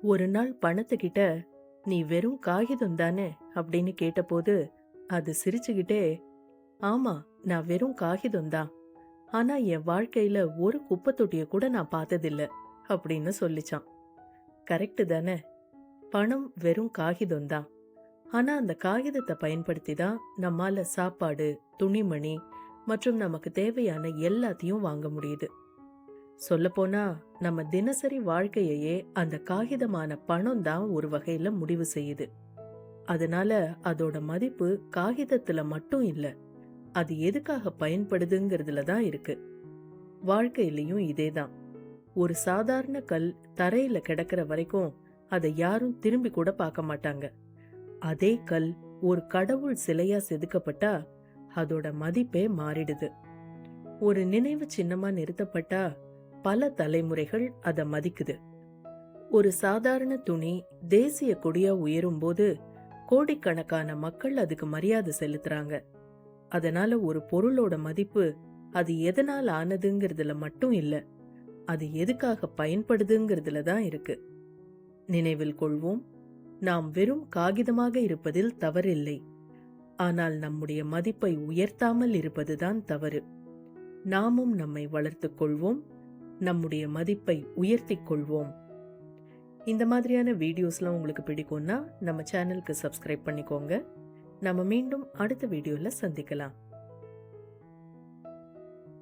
ஒரு நாள் பணத்துக்கிட்ட நீ வெறும் காகிதம் தானே அப்படின்னு கேட்டபோது அது சிரிச்சுக்கிட்டே, ஆமா, நான் வெறும் காகிதம் தான். ஆனா என் வாழ்க்கையில ஒரு குப்பை தொட்டிய கூட நான் பார்த்ததில்ல அப்படின்னு சொல்லிச்சான். கரெக்ட் தானே? பணம் வெறும் காகிதம் தான். ஆனா அந்த காகிதத்தை பயன்படுத்தி தான் நம்மால சாப்பாடு, துணிமணி மற்றும் நமக்கு தேவையான எல்லாத்தையும் வாங்க முடியுது. சொல்லப்போனா நம்ம தினசரி வாழ்க்கையையே அந்த காகிதமான பணம் தான் ஒரு வகையில முடிவு செய்யுது. அதனால அதோட மதிப்பு காகிதத்துல மட்டும் இல்ல, அது எதுக்காக பயன்படுதுங்கிறதுல தான் இருக்கு. வாழ்க்கையிலயும் இதேதான். ஒரு சாதாரண கல் தரையில கிடக்கிற வரைக்கும் அதை யாரும் திரும்பி கூட பார்க்க மாட்டாங்க. அதே கல் ஒரு கடவுள் சிலையா செதுக்கப்பட்டா அதோட மதிப்பே மாறிடுது. ஒரு நினைவு சின்னமா நிறுத்தப்பட்டா பல தலைமுறைகள் அத மதிக்குது. ஒரு சாதாரண துணி தேசிய கொடியா உயரும் போது கோடிக்கணக்கான மக்கள் அதுக்கு மரியாதை செலுத்துறாங்க. அதனால ஒரு பொருளோட மதிப்பு அது எதனால் ஆனதுங்கிறதுல மட்டும் இல்ல, அது எதுக்காக பயன்படுதுங்கிறதுல தான் இருக்கு. நினைவில் கொள்வோம், நாம் வெறும் காகிதமாக இருப்பதில் தவறில்லை. ஆனால் நம்முடைய மதிப்பை உயர்த்தாமல் இருப்பதுதான் தவறு. நாமும் நம்மை வளர்த்துக் கொள்வோம், நம்முடைய மதிப்பை உயர்த்திக் கொள்வோம். இந்த மாதிரியான வீடியோஸ்லாம் உங்களுக்கு பிடிக்கும்னா நம்ம சேனலுக்கு சப்ஸ்கிரைப் பண்ணிக்கோங்க. நம்ம மீண்டும் அடுத்த வீடியோல சந்திக்கலாம்.